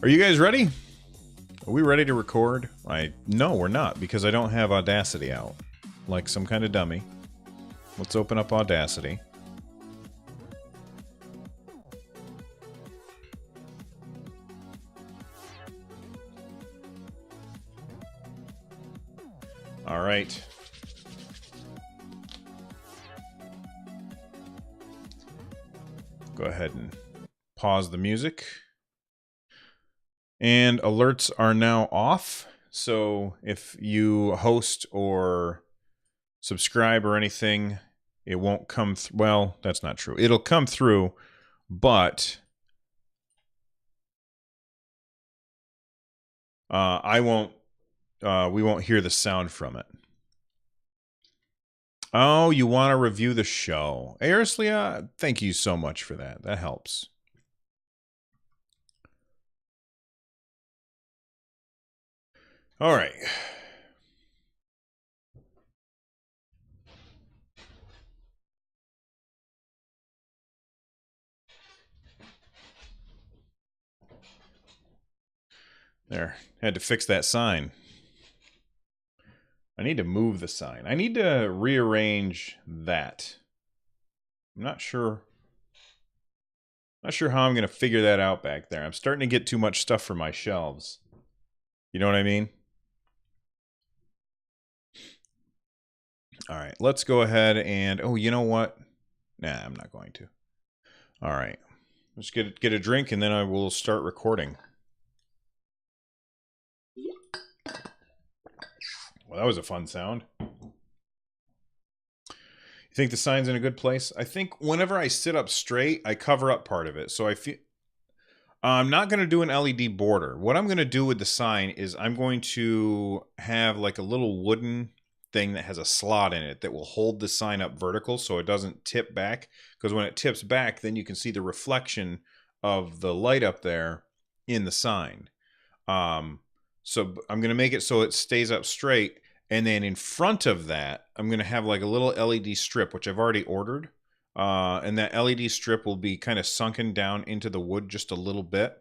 Are you guys ready? Are we ready to record? No, we're not, because I don't have Audacity out. Like some kind of dummy. Let's open up Audacity. All right. Go ahead and pause the music. And alerts are now off. So if you host or subscribe or anything, it won't come through. Well, that's not true. It'll come through, but I won't. We won't hear the sound from it. Oh, you want to review the show? Arislia, thank you so much for that. That helps. All right. There. Had to fix that sign. I need to move the sign. I need to rearrange that. I'm not sure. Not sure how I'm going to figure that out back there. I'm starting to get too much stuff for my shelves. You know what I mean? All right. Let's go ahead and... Oh, you know what? Nah, I'm not going to. All right. Let's get a drink and then I will start recording. Well, that was a fun sound. You think the sign's in a good place? I think whenever I sit up straight, I cover up part of it. So I feel... I'm not going to do an LED border. What I'm going to do with the sign is I'm going to have like a little wooden thing that has a slot in it that will hold the sign up vertical so it doesn't tip back. Because when it tips back, then you can see the reflection of the light up there in the sign. So I'm going to make it so it stays up straight. And then in front of that, I'm going to have like a little LED strip, which I've already ordered. And that LED strip will be kind of sunken down into the wood just a little bit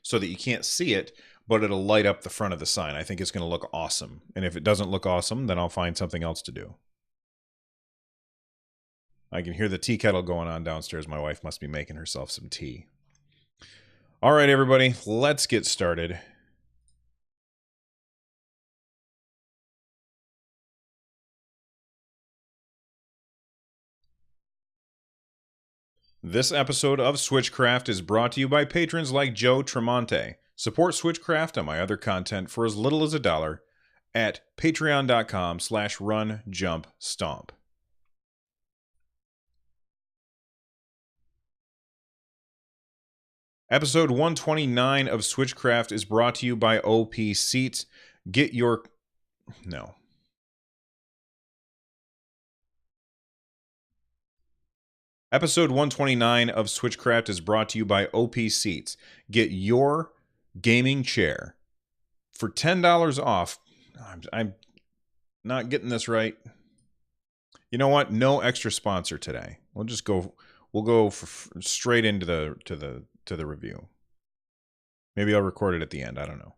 so that you can't see it, but it'll light up the front of the sign. I think it's going to look awesome. And if it doesn't look awesome, then I'll find something else to do. I can hear the tea kettle going on downstairs. My wife must be making herself some tea. All right, everybody, let's get started. This episode of Switchcraft is brought to you by patrons like Joe Tremonte. Support Switchcraft and my other content for as little as $1 at patreon.com/runjumpstomp. Episode 129 of Switchcraft is brought to you by OP Seats. Get your... No. Episode 129 of Switchcraft is brought to you by OP Seats. Get your gaming chair for $10 off. I'm not getting this right. You know what? No extra sponsor today. We'll just go. We'll go straight into the review. Maybe I'll record it at the end. I don't know.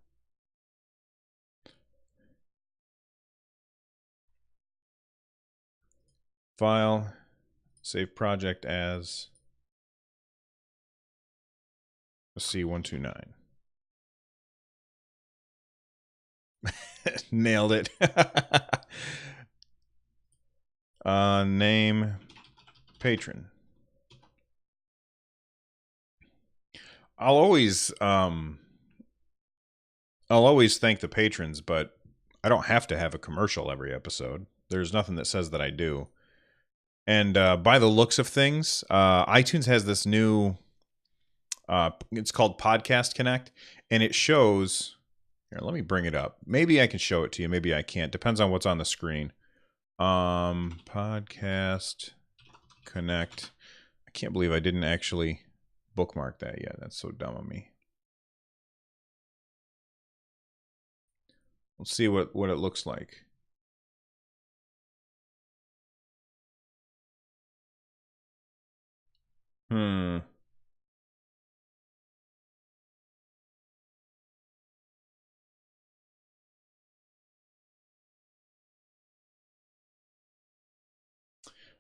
File, save project as C129. Nailed it. Name patron. I'll always thank the patrons, but I don't have to have a commercial every episode. There's nothing that says that I do. And by the looks of things, iTunes has this new, it's called Podcast Connect, and it shows, here, let me bring it up. Maybe I can show it to you, maybe I can't. Depends on what's on the screen. Podcast Connect. I can't believe I didn't actually bookmark that yet. That's so dumb of me. Let's see what it looks like.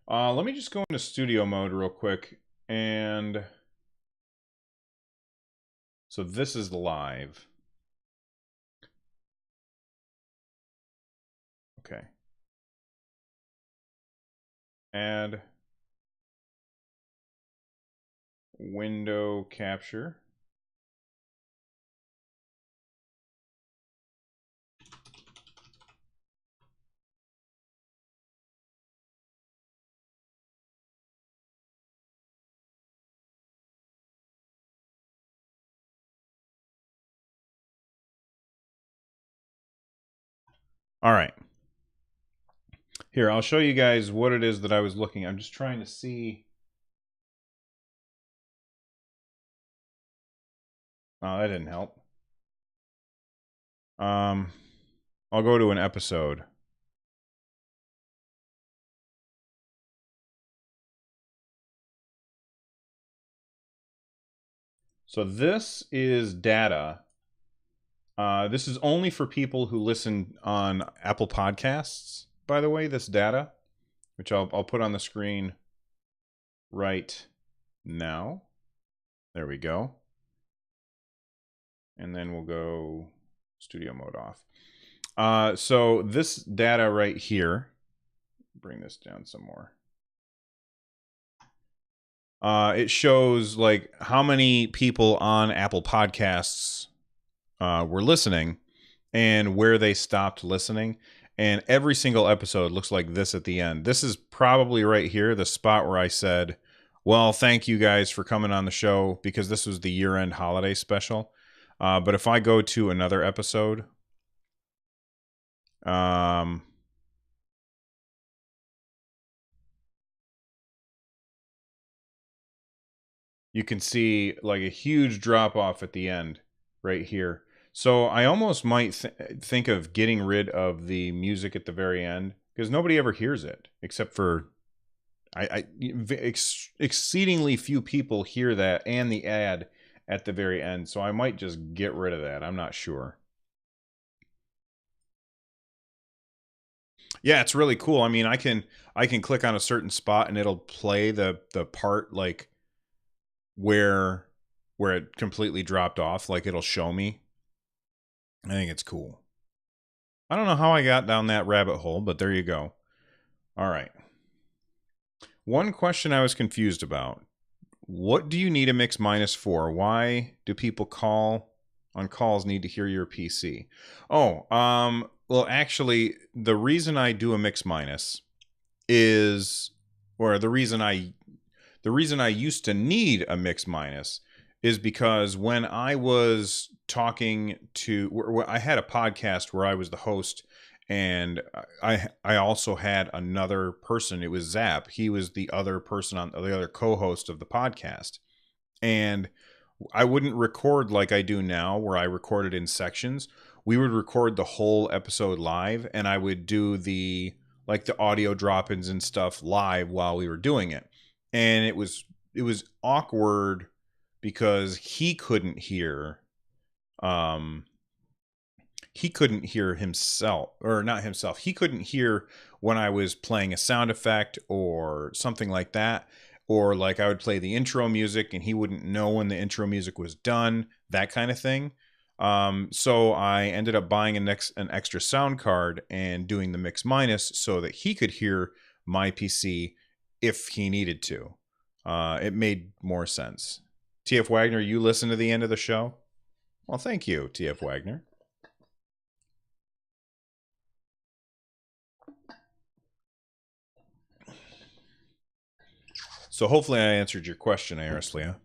Let me just go into studio mode real quick. And so this is live. Okay. Add window capture. All right. Here, I'll show you guys what it is that I was looking. I'm just trying to see. Oh, that didn't help. I'll go to an episode. So this is data. This is only for people who listen on Apple Podcasts, by the way, this data, which I'll put on the screen right now. There we go. And then we'll go studio mode off. So this data right here, bring this down some more. It shows like how many people on Apple Podcasts were listening and where they stopped listening. And every single episode looks like this at the end. This is probably right here, the spot where I said, well, thank you guys for coming on the show, because this was the year-end holiday special. But if I go to another episode, you can see like a huge drop off at the end right here. So I almost might think of getting rid of the music at the very end, because nobody ever hears it except for exceedingly few people hear that and the ad at the very end. So I might just get rid of that. I'm not sure. Yeah, it's really cool. I mean, I can click on a certain spot and it'll play the part like where it completely dropped off. Like it'll show me. I think it's cool. I don't know how I got down that rabbit hole, but there you go. All right. One question I was confused about. What do you need a mix minus for? Why do people call on calls need to hear your PC? Oh, well, actually, the reason I do a mix minus is, or the reason I used to need a mix minus is because when I was talking to, I had a podcast where I was the host, and I also had another person. It was Zap. He was the other person on the other co-host of the podcast, and I wouldn't record like I do now, where I record it in sections. We would record the whole episode live, and I would do the like the audio drop-ins and stuff live while we were doing it. And it was awkward because um he couldn't hear himself, or not himself. He couldn't hear when I was playing a sound effect or something like that. Or like I would play the intro music and he wouldn't know when the intro music was done, that kind of thing. So I ended up buying an extra sound card and doing the mix minus so that he could hear my PC if he needed to. It made more sense. TF Wagner, you listen to the end of the show? Well, thank you, TF Wagner. So hopefully I answered your question, Arislia.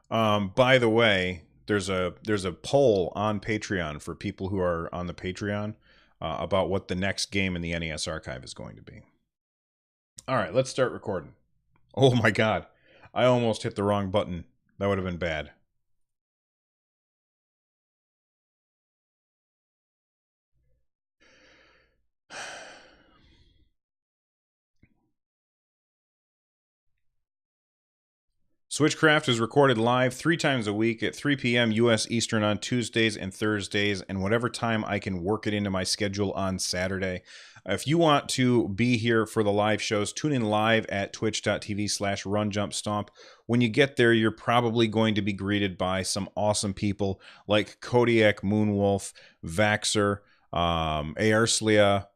By the way, there's a poll on Patreon for people who are on the Patreon about what the next game in the NES archive is going to be. All right, let's start recording. Oh my god, I almost hit the wrong button. That would have been bad. Switchcraft is recorded live 3 times a week at 3 p.m. U.S. Eastern on Tuesdays and Thursdays, and whatever time I can work it into my schedule on Saturday. If you want to be here for the live shows, tune in live at twitch.tv/runjumpstomp. When you get there, you're probably going to be greeted by some awesome people like Kodiak Moonwolf, Vaxer, Aerslia,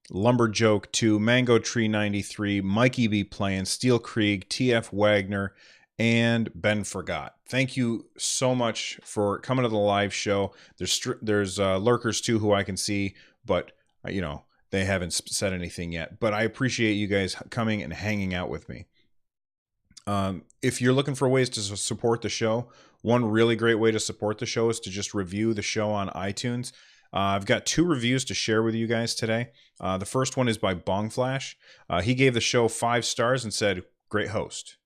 Lumberjoke 2, Mango Tree 93, Mikey B playing, Steel Krieg, TF Wagner, and Ben Forgot. Thank you so much for coming to the live show. There's lurkers too who I can see, but they haven't said anything yet. But I appreciate you guys coming and hanging out with me. If you're looking for ways to support the show, one really great way to support the show is to just review the show on iTunes. I've got 2 reviews to share with you guys today. The first one is by Bongflash. He gave the show 5 stars and said, "Great host.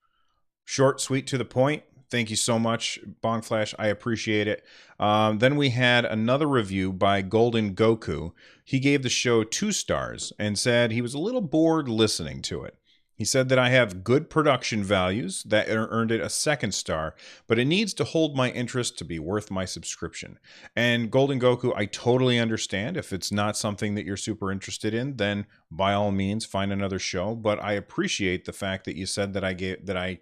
Short, sweet, to the point." Thank you so much, Bongflash. I appreciate it. Then we had another review by Golden Goku. He gave the show 2 stars and said he was a little bored listening to it. He said that I have good production values. That earned it a 2nd star, but it needs to hold my interest to be worth my subscription. And Golden Goku, I totally understand. If it's not something that you're super interested in, then by all means find another show. But I appreciate the fact that you said that I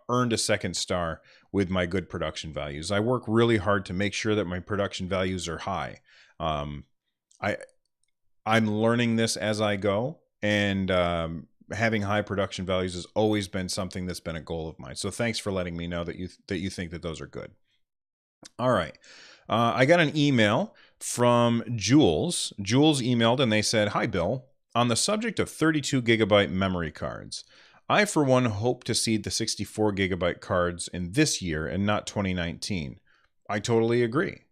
earned a 2nd star with my good production values. I work really hard to make sure that my production values are high. I'm learning this as I go, and having high production values has always been something that's been a goal of mine. So thanks for letting me know that you think that those are good. All right. I got an email from Jules. Jules emailed and they said, "Hi, Bill. On the subject of 32 gigabyte memory cards, I, for one, hope to see the 64 gigabyte cards in this year and not 2019. I totally agree."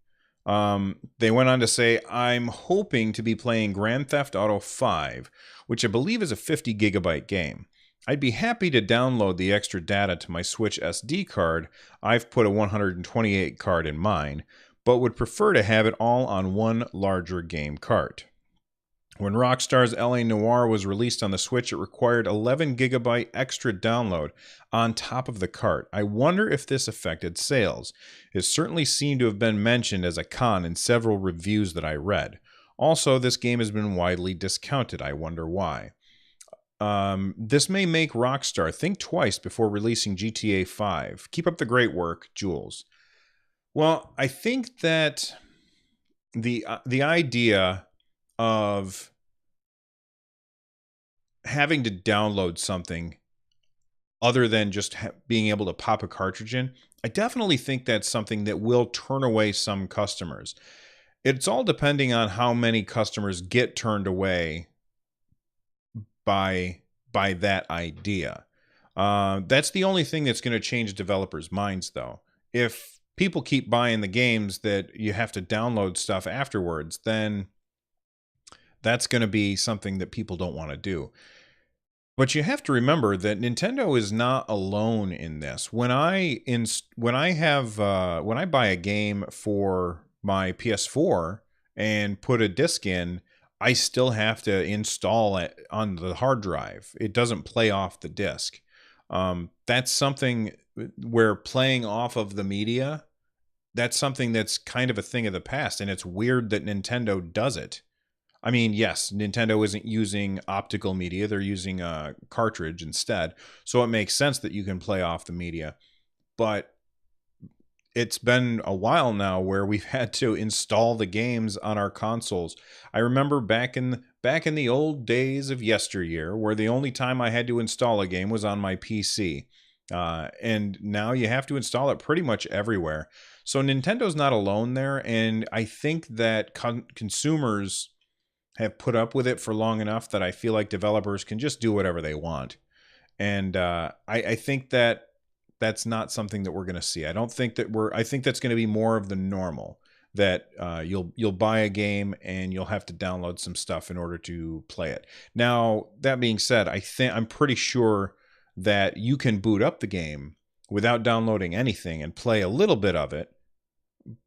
They went on to say, "I'm hoping to be playing Grand Theft Auto 5, which I believe is a 50 gigabyte game. I'd be happy to download the extra data to my Switch SD card. I've put a 128 card in mine, but would prefer to have it all on one larger game cart. When Rockstar's LA Noire was released on the Switch, it required 11 gigabyte extra download on top of the cart. I wonder if this affected sales. It certainly seemed to have been mentioned as a con in several reviews that I read. Also, this game has been widely discounted. I wonder why. This may make Rockstar think twice before releasing GTA 5. Keep up the great work, Jules." Well, I think that the idea of having to download something other than just being able to pop a cartridge in, I definitely think that's something that will turn away some customers. It's all depending on how many customers get turned away by that idea. That's the only thing that's going to change developers' minds, though. If people keep buying the games that you have to download stuff afterwards, then that's going to be something that people don't want to do. But you have to remember that Nintendo is not alone in this. When I buy a game for my PS4 and put a disc in, I still have to install it on the hard drive. It doesn't play off the disc. That's something where playing off of the media, that's something that's kind of a thing of the past, and it's weird that Nintendo does it. I mean, yes, Nintendo isn't using optical media. They're using a cartridge instead. So it makes sense that you can play off the media. But it's been a while now where we've had to install the games on our consoles. I remember back in the old days of yesteryear, where the only time I had to install a game was on my PC. And now you have to install it pretty much everywhere. So Nintendo's not alone there. And I think that consumers have put up with it for long enough that I feel like developers can just do whatever they want. And I think that that's not something that we're going to see. I think that's going to be more of the normal, that you'll buy a game and you'll have to download some stuff in order to play it. Now, that being said, I'm pretty sure that you can boot up the game without downloading anything and play a little bit of it,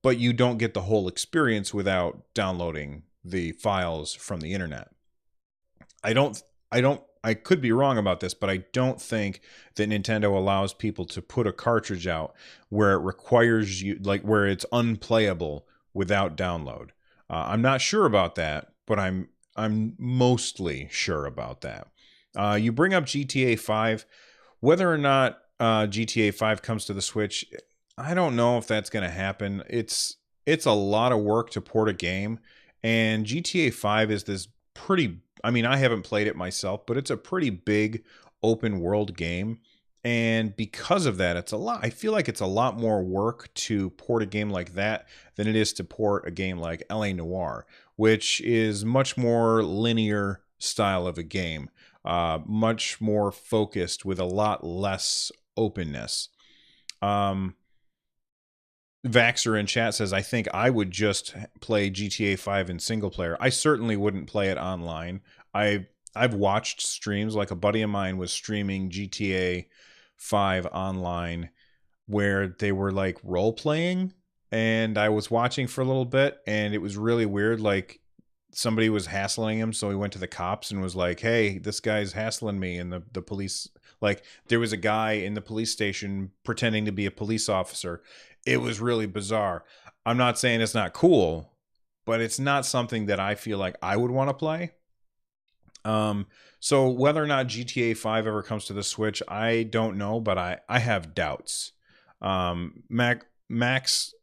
but you don't get the whole experience without downloading the files from the internet. I don't I could be wrong about this, but I don't think that Nintendo allows people to put a cartridge out where it requires you, like where it's unplayable without download. I'm not sure about that, but I'm mostly sure about that. You bring up GTA 5. Whether or not GTA 5 comes to the Switch, I don't know if that's going to happen. It's a lot of work to port a game, and GTA 5 is this pretty, I mean, I haven't played it myself, but it's a pretty big open world game. And because of that, it's a lot. I feel like it's a lot more work to port a game like that than it is to port a game like LA Noire, which is much more linear style of a game, much more focused with a lot less openness. Vaxer in chat says, I think I would just play GTA 5 in single player. I certainly wouldn't play it online. I've watched streams, like a buddy of mine was streaming GTA 5 online where they were like role playing, and I was watching for a little bit, and it was really weird. Like somebody was hassling him, so he went to the cops and was like, hey, this guy's hassling me. And the police, like there was a guy in the police station pretending to be a police officer. It was really bizarre. I'm not saying it's not cool, but it's not something that I feel like I would want to play. So whether or not GTA 5 ever comes to the Switch, I don't know, but I have doubts. Max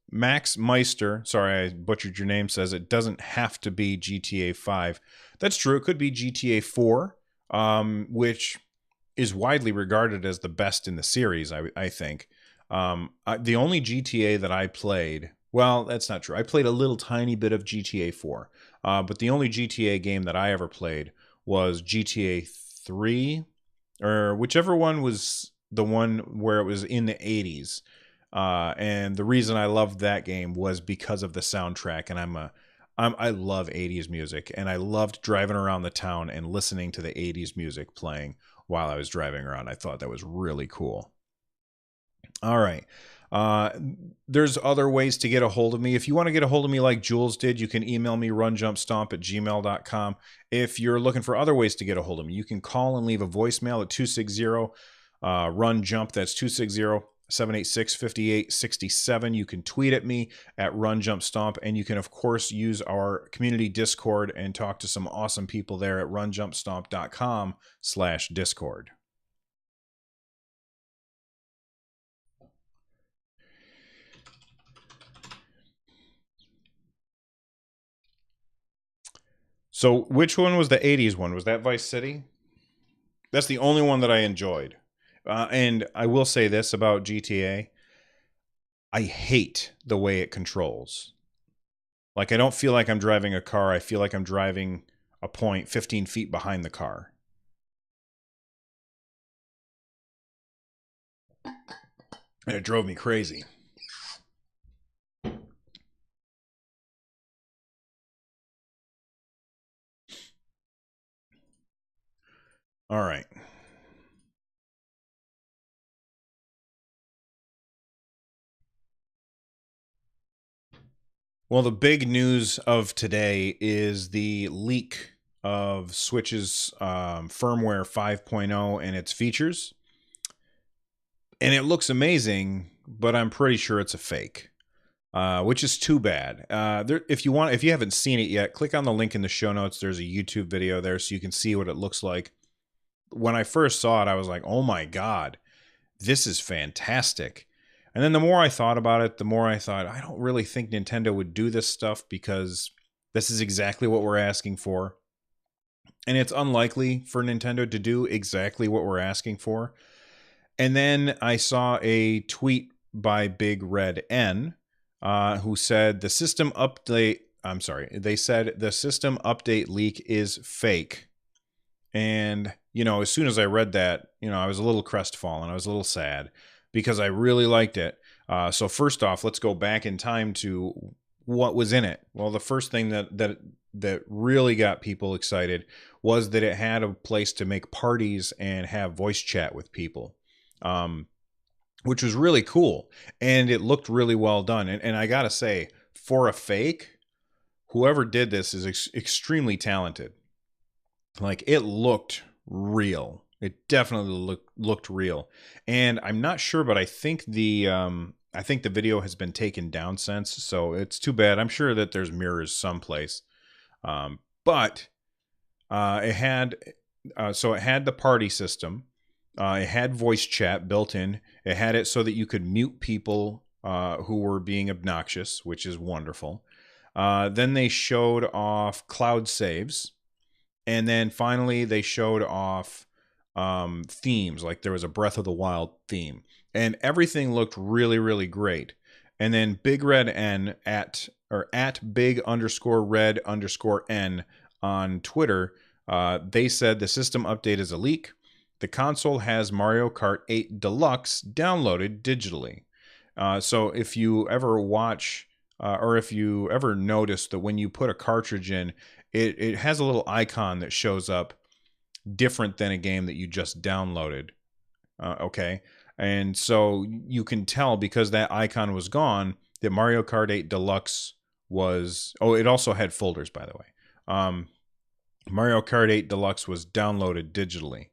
Meister, sorry I butchered your name, says it doesn't have to be GTA 5. That's true. It could be GTA 4, which is widely regarded as the best in the series, I think. The only GTA that I played, well, that's not true. I played a little tiny bit of GTA 4, but the only GTA game that I ever played was GTA 3, or whichever one was the one where it was in the 80s. And the reason I loved that game was because of the soundtrack, and I love 80s music, and I loved driving around the town and listening to the 80s music playing while I was driving around. I thought that was really cool. All right. There's other ways to get a hold of me. If you want to get a hold of me like Jules did, you can email me runjumpstomp@gmail.com. If you're looking for other ways to get a hold of me, you can call and leave a voicemail at 260-RUN-JUMP. That's 260-786-5867. You can tweet at me at runjumpstomp, and you can, of course, use our community Discord and talk to some awesome people there at runjumpstomp.com/Discord. So which one was the 80s one? Was that Vice City? That's the only one that I enjoyed. And I will say this about GTA. I hate the way it controls. Like, I don't feel like I'm driving a car. I feel like I'm driving a point 15 feet behind the car. And it drove me crazy. All right. Well, the big news of today is the leak of Switch's firmware 5.0 and its features. And it looks amazing, but I'm pretty sure it's a fake, which is too bad. If you haven't seen it yet, click on the link in the show notes. There's a YouTube video there so you can see what it looks like. When I first saw it, I was like, oh my God, this is fantastic. And then the more I thought about it, the more I thought, I don't really think Nintendo would do this stuff because this is exactly what we're asking for. And it's unlikely for Nintendo to do exactly what we're asking for. And then I saw a tweet by Big Red N, who said they said the system update leak is fake. And, as soon as I read that, I was a little crestfallen. I was a little sad because I really liked it. So first off, let's go back in time to what was in it. Well, the first thing that really got people excited was that it had a place to make parties and have voice chat with people, which was really cool. And it looked really well done. And I got to say, for a fake, whoever did this is extremely talented. Like, it looked real. It definitely looked real. And I'm not sure, but I think the video has been taken down since, so it's too bad. I'm sure that there's mirrors someplace. But it had it had the party system. It had voice chat built in. It had it so that you could mute people who were being obnoxious, which is wonderful. Then they showed off cloud saves. And then finally they showed off themes. Like there was a Breath of the Wild theme. And everything looked really, really great. And then Big Red N at big_red_n on Twitter, they said the system update is a leak. The console has Mario Kart 8 Deluxe downloaded digitally. So if you ever watch or if you ever notice that when you put a cartridge in, it has a little icon that shows up different than a game that you just downloaded. Okay. And so you can tell because that icon was gone that Mario Kart 8 Deluxe was... Oh, it also had folders, by the way. Mario Kart 8 Deluxe was downloaded digitally.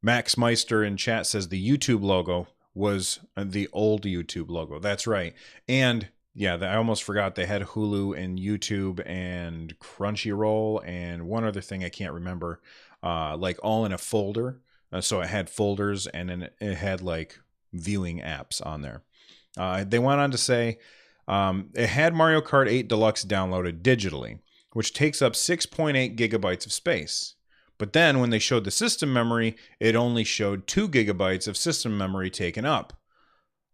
Max Meister in chat says the YouTube logo was the old YouTube logo. That's right. And yeah, I almost forgot they had Hulu and YouTube and Crunchyroll and one other thing I can't remember, like all in a folder. So it had folders and then it had like viewing apps on there. They went on to say it had Mario Kart 8 Deluxe downloaded digitally, which takes up 6.8 gigabytes of space. But then when they showed the system memory, it only showed 2 gigabytes of system memory taken up.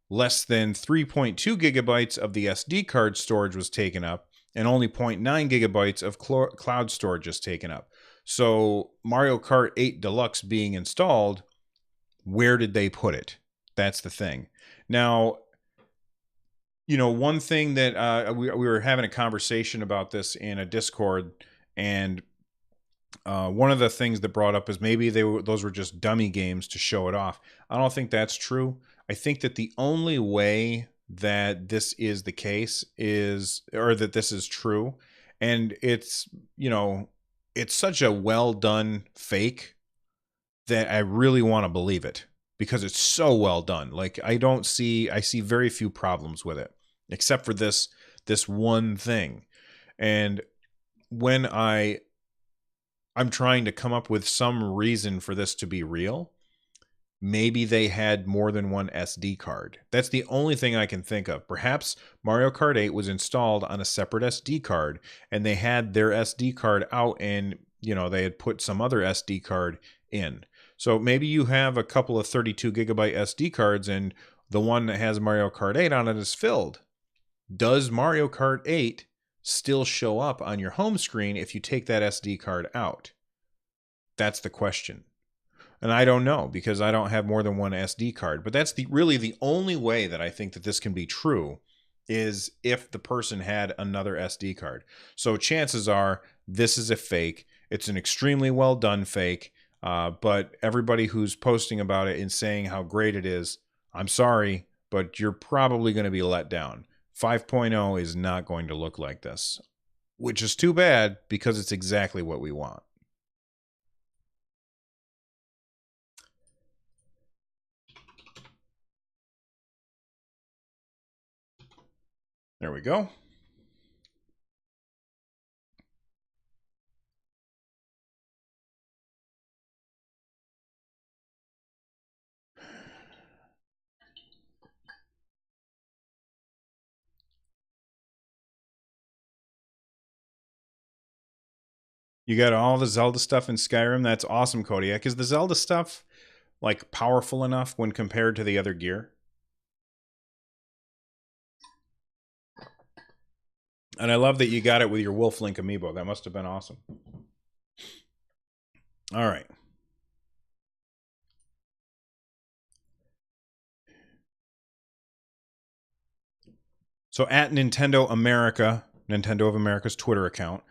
Less than 3.2 gigabytes of the SD card storage was taken up, and only 0.9 gigabytes of cloud storage is taken up. So Mario Kart 8 Deluxe being installed, where did they put it? That's the thing. Now, you know, one thing that we were having a conversation about this in a Discord, and one of the things that brought up is maybe those were just dummy games to show it off. I don't think that's true. I think that the only way that this is the case is, or that this is true, and it's, you know, it's such a well done fake that I really want to believe it because it's so well done. Like I see very few problems with it except for this one thing. And when I'm trying to come up with some reason for this to be real, maybe they had more than one SD card. That's the only thing I can think of. Perhaps Mario Kart 8 was installed on a separate SD card and they had their SD card out and, you know, they had put some other SD card in. So maybe you have a couple of 32 gigabyte SD cards and the one that has Mario Kart 8 on it is filled. Does Mario Kart 8 still show up on your home screen if you take that SD card out? That's the question. And I don't know because I don't have more than one SD card. But that's really the only way that I think that this can be true is if the person had another SD card. So chances are this is a fake. It's an extremely well done fake. But everybody who's posting about it and saying how great it is, I'm sorry, but you're probably going to be let down. 5.0 is not going to look like this, which is too bad because it's exactly what we want. There we go. You got all the Zelda stuff in Skyrim. That's awesome, Kodiak. Is the Zelda stuff like powerful enough when compared to the other gear? And I love that you got it with your Wolf Link amiibo. That must have been awesome. All right. So at Nintendo America, Nintendo of America's Twitter account,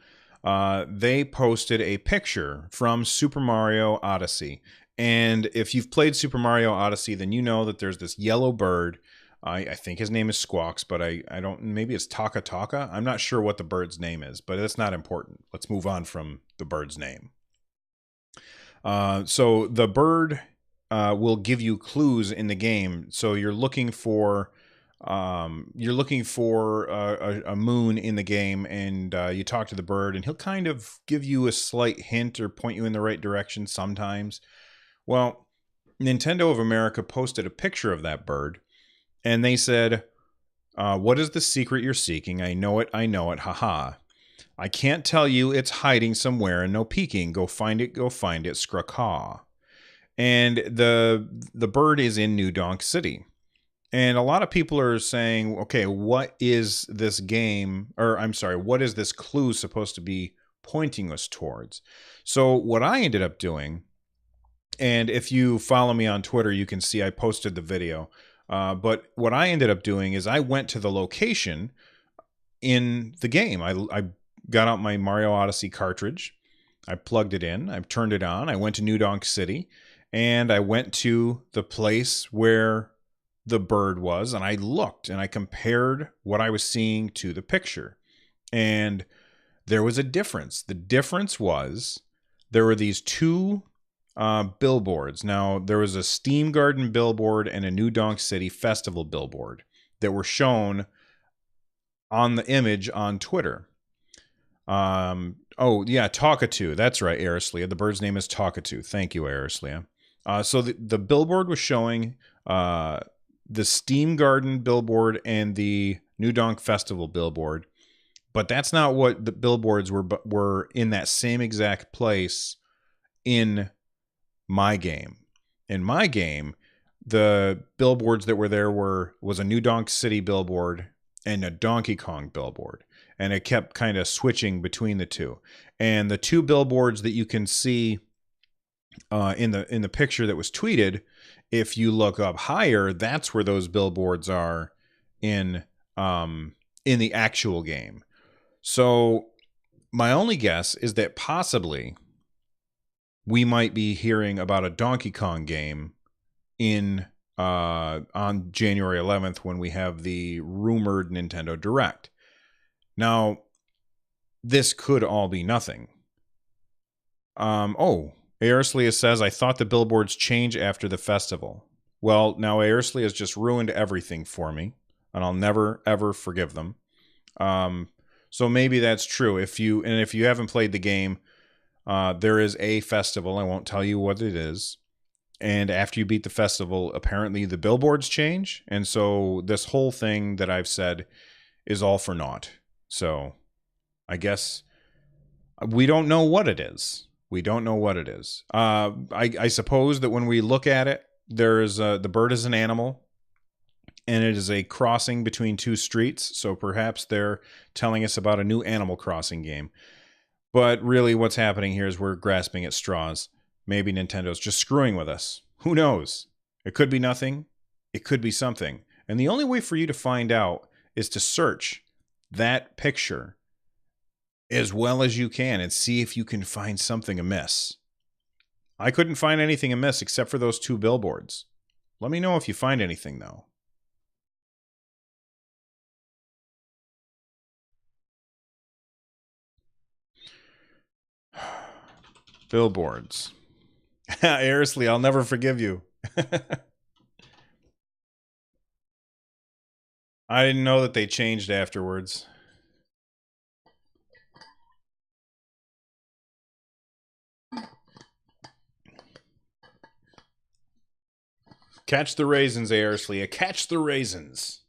they posted a picture from Super Mario Odyssey. And if you've played Super Mario Odyssey, then you know that there's this yellow bird. I think his name is Squawks, but I don't, maybe it's Taka Taka. I'm not sure what the bird's name is, but that's not important. Let's move on from the bird's name. So the bird will give you clues in the game. So you're looking for a moon in the game, and you talk to the bird, and he'll kind of give you a slight hint or point you in the right direction sometimes. Well, Nintendo of America posted a picture of that bird, and they said, "What is the secret you're seeking? I know it, haha. I can't tell you, it's hiding somewhere and no peeking. Go find it, scracaw." And the bird is in New Donk City. And a lot of people are saying, okay, what is this game, or I'm sorry, what is this clue supposed to be pointing us towards? So what I ended up doing, and if you follow me on Twitter, you can see I posted the video. But what I ended up doing is I went to the location in the game. I got out my Mario Odyssey cartridge. I plugged it in. I turned it on. I went to New Donk City, and I went to the place where the bird was, and I looked and I compared what I was seeing to the picture. And there was a difference. The difference was there were these two billboards. Now, there was a Steam Garden billboard and a New Donk City Festival billboard that were shown on the image on Twitter. Oh, yeah, Talkatoo. That's right, Arislia. The bird's name is Talkatoo. Thank you, Arislia. So the billboard was showing the Steam Garden billboard and the New Donk Festival billboard, but that's not what the billboards were in that same exact place in my game. In my game, the billboards that were there was a New Donk City billboard and a Donkey Kong billboard, and it kept kind of switching between the two. And the two billboards that you can see in the picture that was tweeted, if you look up higher, that's where those billboards are in the actual game. So my only guess is that possibly we might be hearing about a Donkey Kong game in on January 11th when we have the rumored Nintendo Direct. Now, this could all be nothing. Aerslia says, I thought the billboards change after the festival. Well, now Aerslia has just ruined everything for me, and I'll never, ever forgive them. So maybe that's true. If you haven't played the game, there is a festival. I won't tell you what it is. And after you beat the festival, apparently the billboards change. And so this whole thing that I've said is all for naught. So I guess we don't know what it is. We don't know what it is. I suppose that when we look at it, the bird is an animal, and it is a crossing between two streets. So perhaps they're telling us about a new Animal Crossing game. But really what's happening here is we're grasping at straws. Maybe Nintendo's just screwing with us. Who knows? It could be nothing. It could be something. And the only way for you to find out is to search that picture as well as you can and see if you can find something amiss. I couldn't find anything amiss except for those two billboards. Let me know if you find anything, though. Billboards. Airsley, I'll never forgive you. I didn't know that they changed afterwards. Catch the raisins, Airsley. Catch the raisins.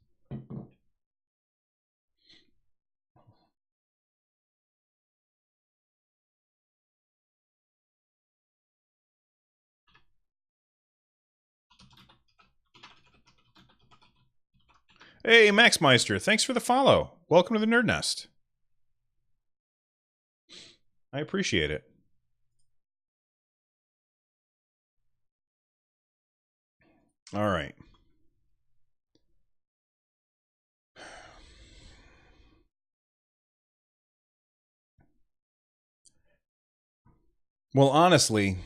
Hey, Maxmeister, thanks for the follow. Welcome to the Nerd Nest. I appreciate it. All right. Well, honestly,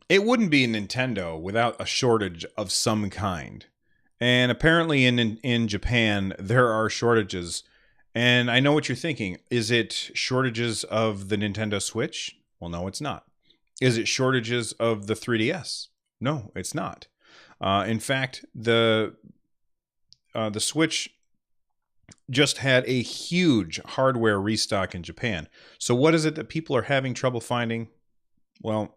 it wouldn't be Nintendo without a shortage of some kind. And apparently in Japan, there are shortages. And I know what you're thinking. Is it shortages of the Nintendo Switch? Well, no, it's not. Is it shortages of the 3DS? No, it's not. In fact, the Switch just had a huge hardware restock in Japan. So what is it that people are having trouble finding? Well,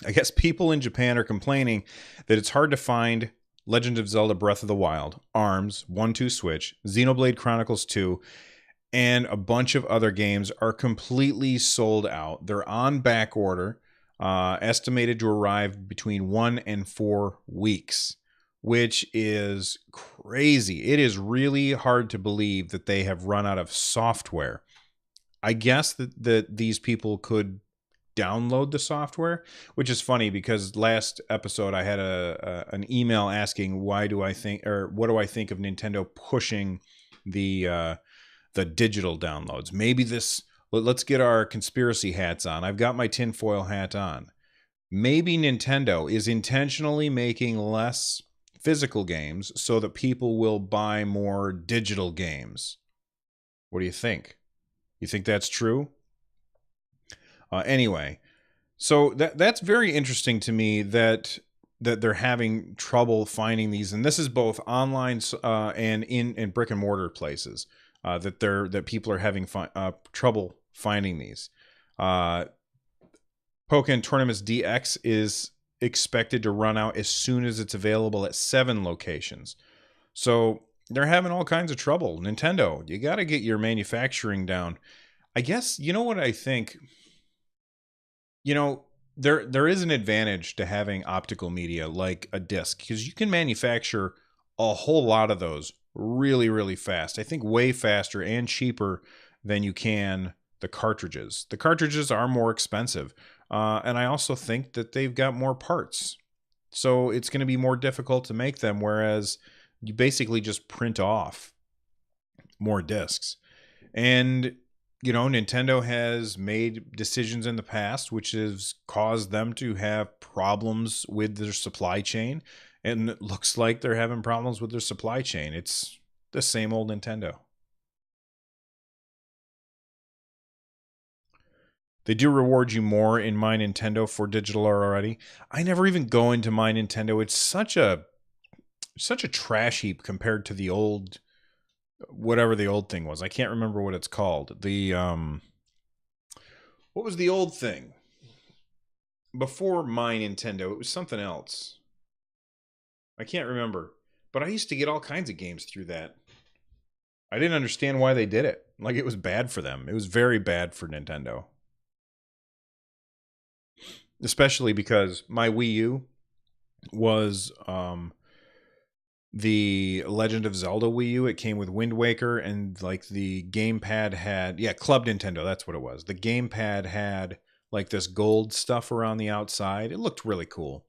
I guess people in Japan are complaining that it's hard to find Legend of Zelda Breath of the Wild, ARMS, 1-2 Switch, Xenoblade Chronicles 2, and a bunch of other games are completely sold out. They're on back order, estimated to arrive between 1 and 4 weeks, which is crazy. It is really hard to believe that they have run out of software. I guess that these people could download the software, which is funny because last episode I had an email asking what do I think of Nintendo pushing the digital downloads. Maybe let's get our conspiracy hats on. I've got my tinfoil hat on. Maybe Nintendo is intentionally making less physical games so that people will buy more digital games. What do you think? You think that's true? Anyway, so that's very interesting to me that they're having trouble finding these, and this is both online and in brick and mortar places that people are having trouble finding these. Pokken Tournaments DX is expected to run out as soon as it's available at 7 locations. So they're having all kinds of trouble. Nintendo, you got to get your manufacturing down. I guess, you know what I think? You know, there is an advantage to having optical media like a disc because you can manufacture a whole lot of those really, really fast. I think way faster and cheaper than you can the cartridges. The cartridges are more expensive. And I also think that they've got more parts. So it's going to be more difficult to make them, whereas you basically just print off more discs. And you know, Nintendo has made decisions in the past which has caused them to have problems with their supply chain. And it looks like they're having problems with their supply chain. It's the same old Nintendo. They do reward you more in My Nintendo for digital already. I never even go into My Nintendo. It's such a trash heap compared to the old, whatever the old thing was. I can't remember what it's called. What was the old thing? Before My Nintendo, it was something else. I can't remember. But I used to get all kinds of games through that. I didn't understand why they did it. Like, it was bad for them. It was very bad for Nintendo. Especially because my Wii U was the Legend of Zelda Wii U. It came with Wind Waker, and like the gamepad had, Club Nintendo, that's what it was. The gamepad had like this gold stuff around the outside. It looked really cool.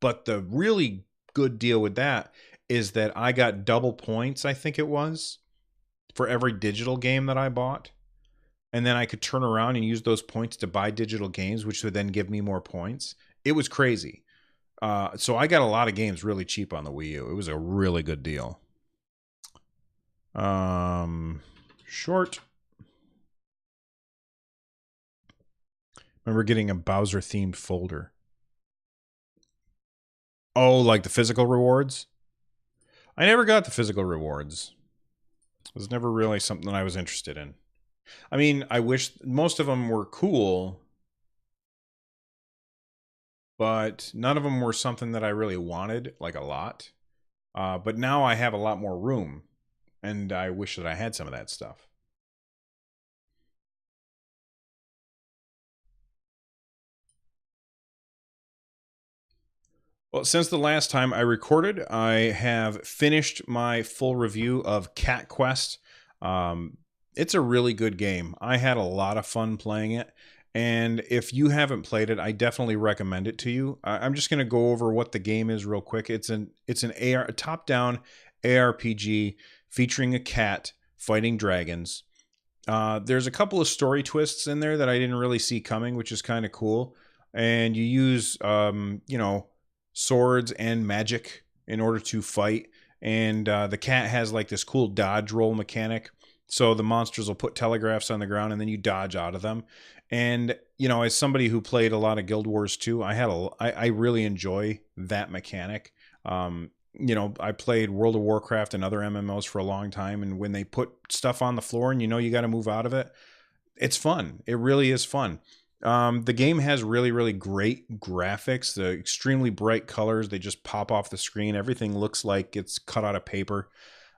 But the really good deal with that is that I got double points, I think it was, for every digital game that I bought. And then I could turn around and use those points to buy digital games, which would then give me more points. It was crazy. So I got a lot of games really cheap on the Wii U. It was a really good deal. Short. Remember getting a Bowser themed folder. Oh, like the physical rewards? I never got the physical rewards. It was never really something that I was interested in. I mean, I wish most of them were cool, but none of them were something that I really wanted, like a lot. But now I have a lot more room, and I wish that I had some of that stuff. Well, since the last time I recorded, I have finished my full review of Cat Quest. It's a really good game. I had a lot of fun playing it. And if you haven't played it, I definitely recommend it to you. I'm just going to go over what the game is real quick. It's a top-down ARPG featuring a cat fighting dragons. There's a couple of story twists in there that I didn't really see coming, which is kind of cool. And you use, swords and magic in order to fight. And the cat has like this cool dodge roll mechanic. So the monsters will put telegraphs on the ground and then you dodge out of them. And, you know, as somebody who played a lot of Guild Wars 2, I really enjoy that mechanic. You know, I played World of Warcraft and other MMOs for a long time, and when they put stuff on the floor and you know you got to move out of it, it's fun. It really is fun. The game has really great graphics, the extremely bright colors. They just pop off the screen. Everything looks like it's cut out of paper.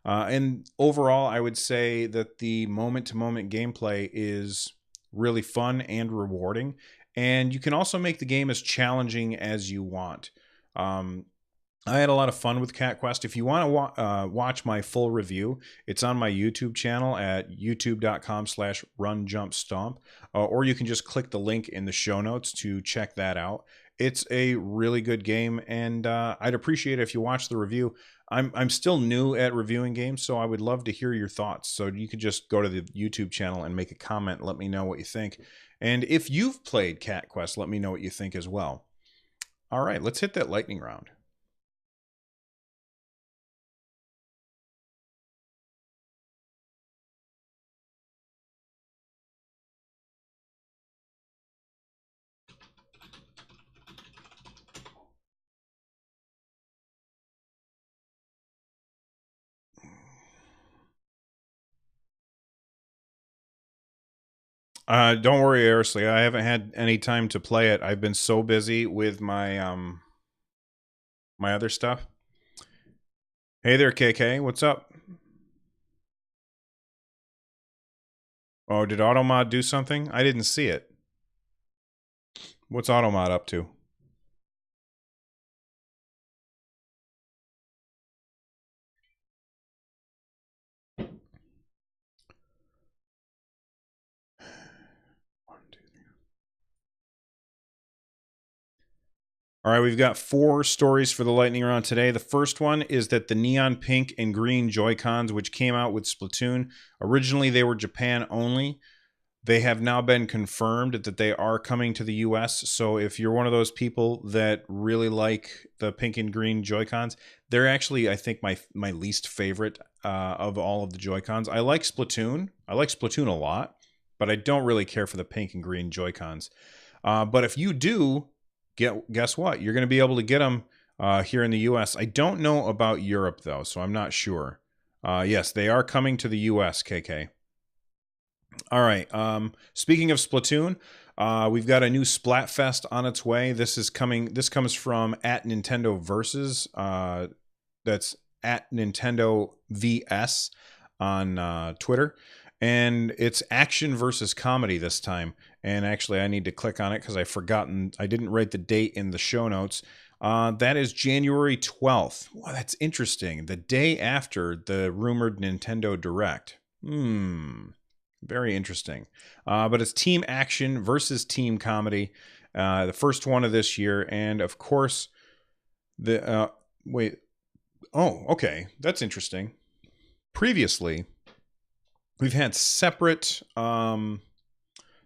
And overall, I would say that the moment-to-moment gameplay is really fun and rewarding. And you can also make the game as challenging as you want. I had a lot of fun with Cat Quest. If you want to watch my full review, it's on my YouTube channel at youtube.com/runjumpstomp, or you can just click the link in the show notes to check that out. It's a really good game, and I'd appreciate it if you watch the review. I'm still new at reviewing games, so I would love to hear your thoughts. So you could just go to the YouTube channel and make a comment, let me know what you think. And if you've played Cat Quest, let me know what you think as well. All right, let's hit that lightning round. Don't worry, Arisley. I haven't had any time to play it. I've been so busy with my other stuff. Hey there, KK. What's up? Oh, did Automod do something? I didn't see it. What's Automod up to? All right, we've got 4 stories for the lightning round today. The first one is that the neon pink and green Joy-Cons, which came out with Splatoon, originally they were Japan only. They have now been confirmed that they are coming to the US. So if you're one of those people that really like the pink and green Joy-Cons, they're actually, I think, my least favorite of all of the Joy-Cons. I like Splatoon. I like Splatoon a lot, but I don't really care for the pink and green Joy-Cons. But if you do, guess what? You're going to be able to get them here in the US. I don't know about Europe, though, so I'm not sure. Yes, they are coming to the US, KK. All right. Speaking of Splatoon, we've got a new Splatfest on its way. This comes from at Nintendo Versus. That's at Nintendo VS on Twitter. And it's action versus comedy this time. And actually, I need to click on it because I didn't write the date in the show notes. That is January 12th. Wow, that's interesting. The day after the rumored Nintendo Direct. Very interesting. But it's team action versus team comedy. The first one of this year. And of course, wait. Oh, okay. That's interesting. Previously, we've had separate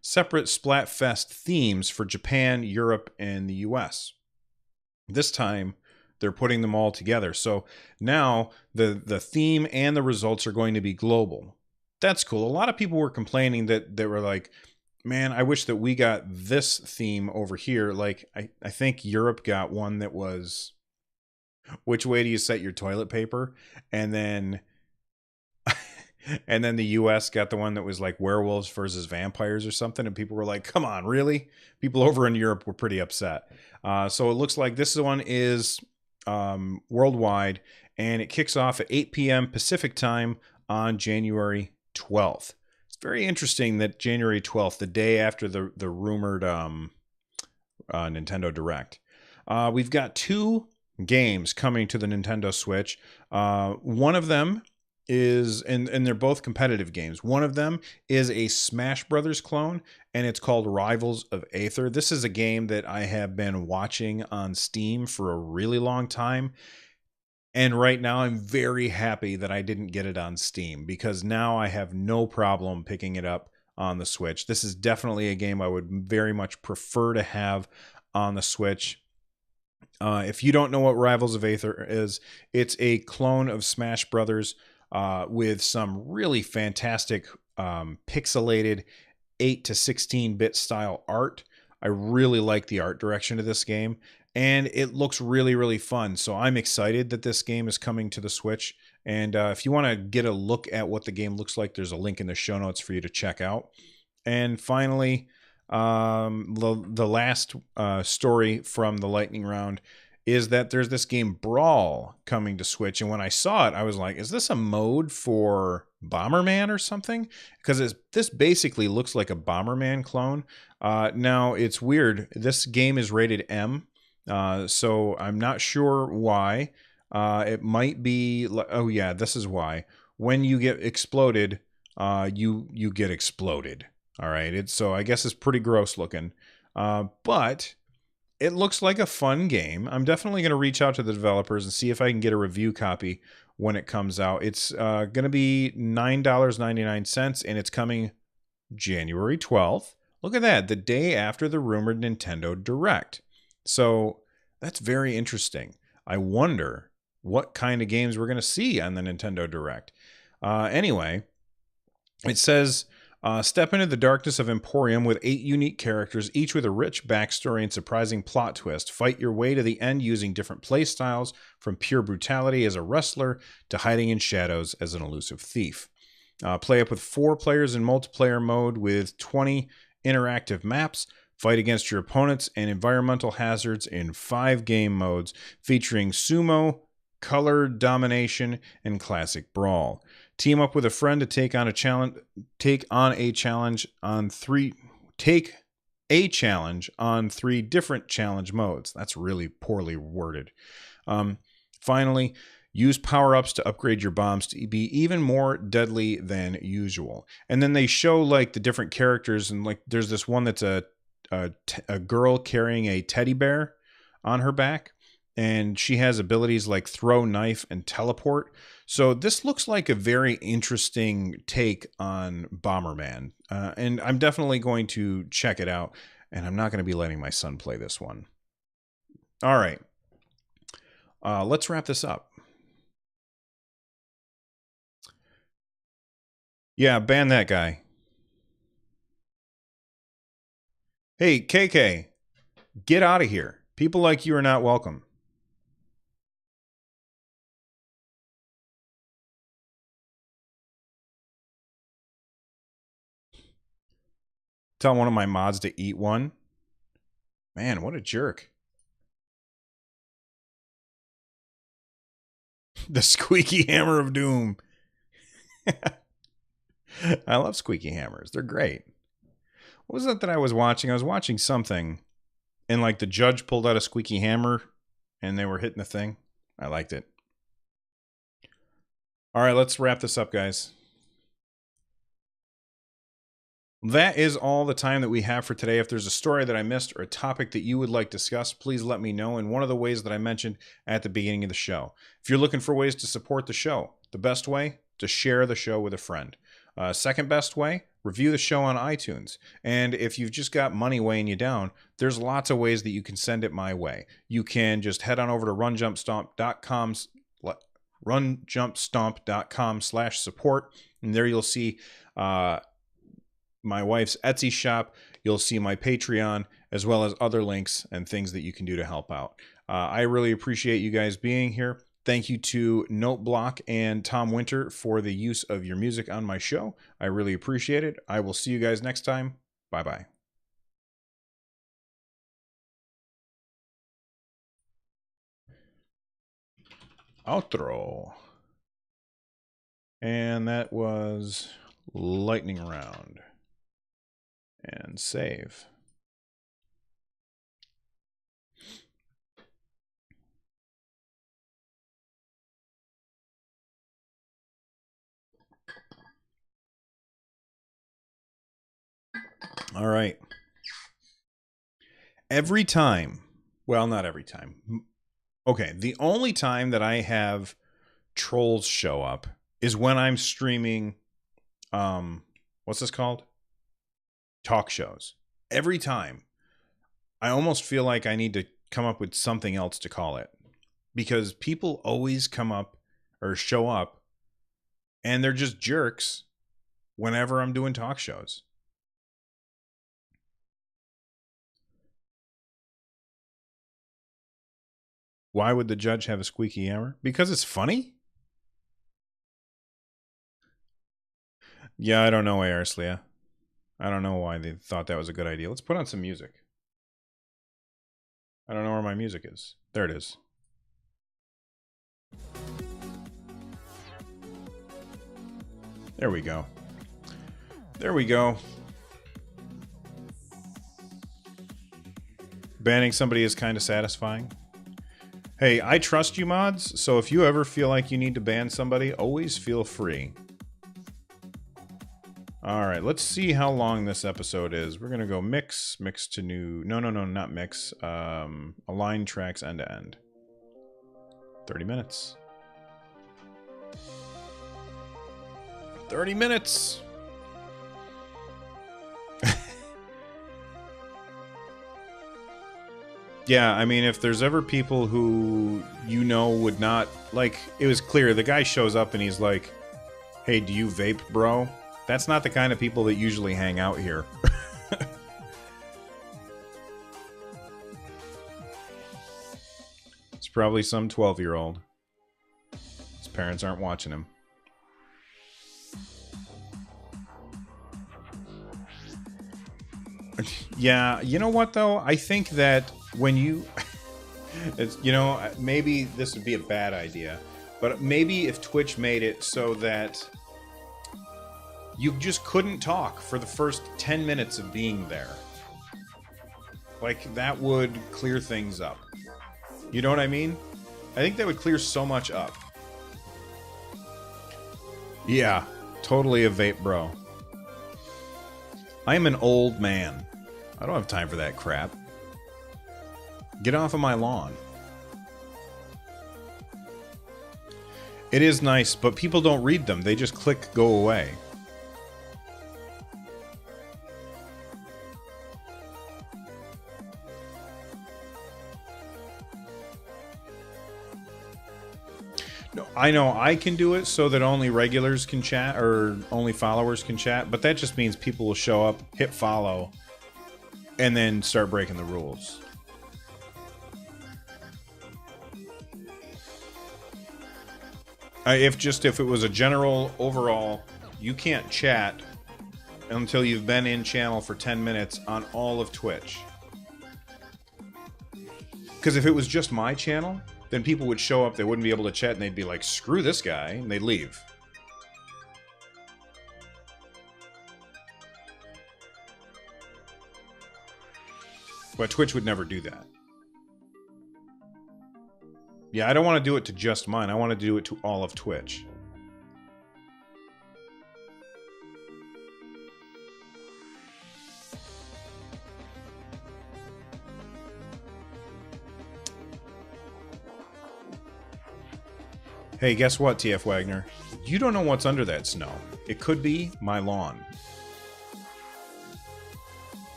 Splatfest themes for Japan, Europe, and the US. This time, they're putting them all together. So now the theme and the results are going to be global. That's cool. A lot of people were complaining that they were like, man, I wish that we got this theme over here. Like, I think Europe got one that was, which way do you set your toilet paper? And then the US got the one that was like werewolves versus vampires or something. And people were like, come on, really? People over in Europe were pretty upset. So it looks like this one is worldwide, and it kicks off at 8 p.m. Pacific time on January 12th. It's very interesting that January 12th, the day after the rumored Nintendo Direct. We've got 2 games coming to the Nintendo Switch. One of them is, and they're both competitive games. One of them is a Smash Brothers clone, and it's called Rivals of Aether. This is a game that I have been watching on Steam for a really long time. And right now I'm very happy that I didn't get it on Steam, because now I have no problem picking it up on the Switch. This is definitely a game I would very much prefer to have on the Switch. If you don't know what Rivals of Aether is, it's a clone of Smash Brothers with some really fantastic pixelated 8 to 16-bit style art. I really like the art direction of this game, and it looks really, really fun. So I'm excited that this game is coming to the Switch. And if you want to get a look at what the game looks like, there's a link in the show notes for you to check out. And finally, the last story from the lightning round is that there's this game Brawl coming to Switch. And when I saw it, I was like, is this a mode for Bomberman or something? Because this basically looks like a Bomberman clone. Now, it's weird. This game is rated M, so I'm not sure why. It might be... Oh, yeah, this is why. When you get exploded, you get exploded. All right, so I guess it's pretty gross looking. But... it looks like a fun game. I'm definitely going to reach out to the developers and see if I can get a review copy when it comes out. It's going to be $9.99, and it's coming January 12th. Look at that, the day after the rumored Nintendo Direct. So that's very interesting. I wonder what kind of games we're going to see on the Nintendo Direct. Anyway, it says... step into the darkness of Emporium with 8 unique characters, each with a rich backstory and surprising plot twist. Fight your way to the end using different playstyles, from pure brutality as a wrestler to hiding in shadows as an elusive thief. Play up with 4 players in multiplayer mode with 20 interactive maps. Fight against your opponents and environmental hazards in 5 game modes, featuring sumo, color domination, and classic brawl. Team up with a friend to take a challenge on 3 different challenge modes. That's really poorly worded. Finally, use power-ups to upgrade your bombs to be even more deadly than usual. And then they show like the different characters, and like there's this one that's a girl carrying a teddy bear on her back. And she has abilities like throw, knife, and teleport. So this looks like a very interesting take on Bomberman. And I'm definitely going to check it out. And I'm not going to be letting my son play this one. All right. Let's wrap this up. Yeah, ban that guy. Hey, KK, get out of here. People like you are not welcome. Tell one of my mods to eat one. Man, what a jerk. The squeaky hammer of doom. I love squeaky hammers. They're great. What was that I was watching? I was watching something, and like the judge pulled out a squeaky hammer, and they were hitting the thing. I liked it. All right, let's wrap this up, guys. That is all the time that we have for today. If there's a story that I missed or a topic that you would like discussed, please let me know in one of the ways that I mentioned at the beginning of the show. If you're looking for ways to support the show, the best way, to share the show with a friend. Second best way, review the show on iTunes. And if you've just got money weighing you down, there's lots of ways that you can send it my way. You can just head on over to runjumpstomp.com/support, and there you'll see my wife's Etsy shop. You'll see my Patreon, as well as other links and things that you can do to help out. I really appreciate you guys being here. Thank you to Noteblock and Tom Winter for the use of your music on my show. I really appreciate it. I will see you guys next time. Bye-bye. Outro. And that was lightning round. And save. All right. Every time, well, not every time. Okay, the only time that I have trolls show up is when I'm streaming, what's this called? Talk shows. Every time. I almost feel like I need to come up with something else to call it. Because people always come up or show up and they're just jerks whenever I'm doing talk shows. Why would the judge have a squeaky hammer? Because it's funny? Yeah, I don't know, Arslia. I don't know why they thought that was a good idea. Let's put on some music. I don't know where my music is. There it is. There we go. There we go. Banning somebody is kind of satisfying. Hey, I trust you, mods, so if you ever feel like you need to ban somebody, always feel free. Alright, let's see how long this episode is. We're going to go mix to new... No, not mix. Align tracks end to end. 30 minutes. 30 minutes! Yeah, I mean, if there's ever people who you know would not... Like, it was clear. The guy shows up and he's like, hey, do you vape, bro? That's not the kind of people that usually hang out here. It's probably some 12-year-old. His parents aren't watching him. Yeah, you know what, though? I think that when you... it's, you know, maybe this would be a bad idea, but maybe if Twitch made it so that you just couldn't talk for the first 10 minutes of being there. Like, that would clear things up. You know what I mean? I think that would clear so much up. Yeah, totally a vape bro. I'm an old man. I don't have time for that crap. Get off of my lawn. It is nice, but people don't read them. They just click go away. No, I know I can do it so that only regulars can chat or only followers can chat, but that just means people will show up, hit follow, and then start breaking the rules. If it was a general overall, you can't chat until you've been in channel for 10 minutes on all of Twitch. Because if it was just my channel, then people would show up, they wouldn't be able to chat, and they'd be like, screw this guy, and they'd leave. But Twitch would never do that. Yeah, I don't want to do it to just mine. I want to do it to all of Twitch. Hey, guess what, TF Wagner? You don't know what's under that snow. It could be my lawn.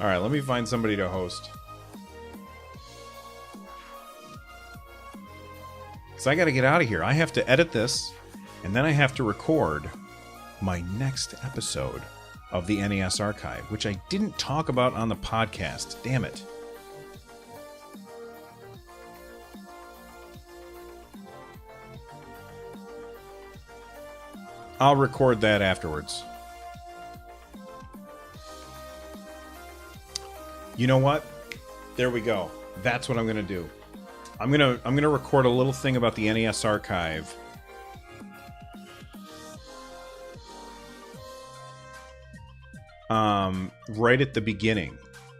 Alright, let me find somebody to host. Because I gotta get out of here. I have to edit this, and then I have to record my next episode of the NES Archive, which I didn't talk about on the podcast. Damn it. I'll record that afterwards. You know what? There we go. That's what I'm gonna do. I'm gonna record a little thing about the NES Archive. Right at the beginning,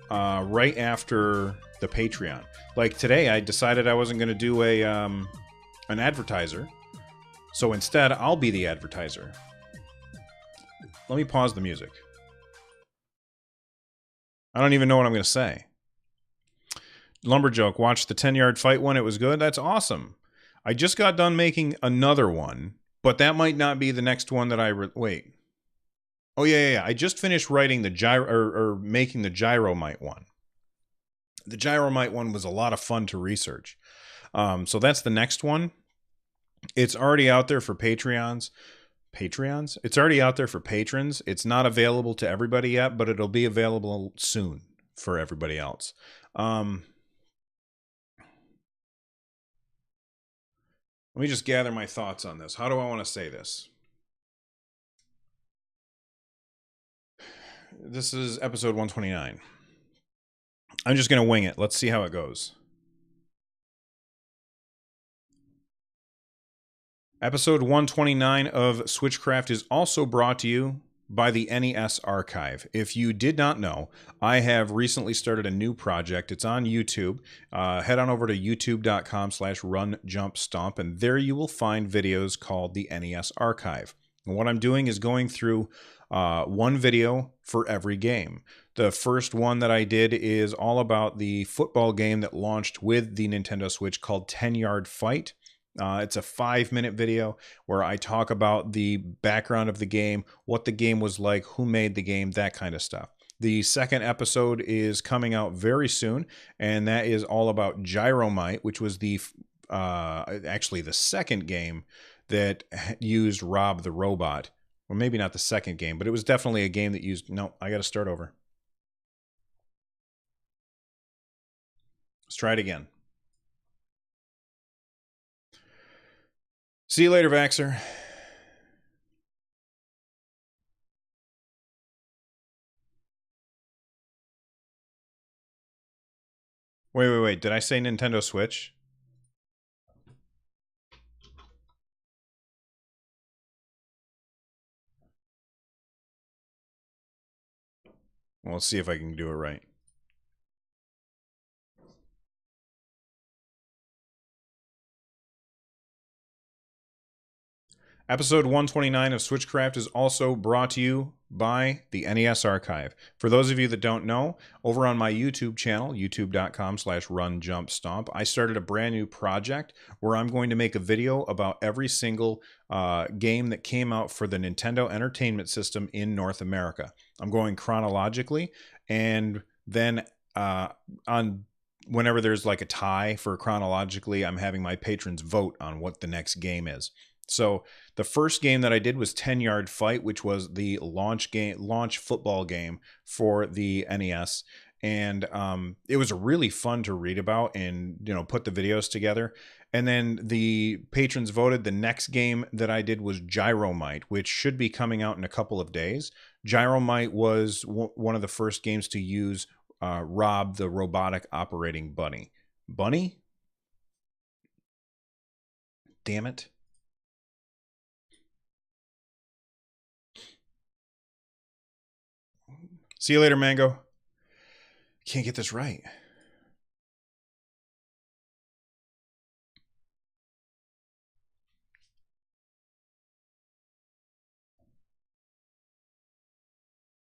right after the Patreon. Like today, I decided I wasn't gonna do an advertiser, so instead I'll be the advertiser. Let me pause the music. I don't even know what I'm going to say. Lumberjoke, watched the 10-yard fight one. It was good. That's awesome. I just got done making another one, but that might not be the next one that I... Wait. Oh, yeah. I just finished writing the making the Gyromite one. The Gyromite one was a lot of fun to research. So that's the next one. It's already out there for Patreons. Patreons. It's already out there for patrons. It's not available to everybody yet, but it'll be available soon for everybody else. Let me just gather my thoughts on this. How do I want to say this? This is episode 129. I'm just going to wing it. Let's see how it goes. Episode 129 of Switchcraft is also brought to you by the NES Archive. If you did not know, I have recently started a new project. It's on YouTube. Head on over to youtube.com/runjumpstomp, and there you will find videos called the NES Archive. And what I'm doing is going through one video for every game. The first one that I did is all about the football game that launched with the Nintendo Switch called 10-Yard Fight. It's a 5-minute video where I talk about the background of the game, what the game was like, who made the game, that kind of stuff. The second episode is coming out very soon, and that is all about Gyromite, which was the actually the second game that used Rob the Robot. Well, maybe not the second game, but it was definitely a game that used... No, I got to start over. Let's try it again. See you later, Vaxxer. Wait. Did I say Nintendo Switch? Well, let's see if I can do it right. Episode 129 of Switchcraft is also brought to you by the NES Archive. For those of you that don't know, over on my YouTube channel, youtube.com/runjumpstomp, I started a brand new project where I'm going to make a video about every single game that came out for the Nintendo Entertainment System in North America. I'm going chronologically, and then on whenever there's like a tie for chronologically, I'm having my patrons vote on what the next game is. So the first game that I did was 10-Yard Fight, which was the launch football game for the NES. And it was really fun to read about and, put the videos together. And then the patrons voted. The next game that I did was Gyromite, which should be coming out in a couple of days. Gyromite was one of the first games to use Rob, the robotic operating bunny. Bunny? Damn it. See you later, Mango. Can't get this right.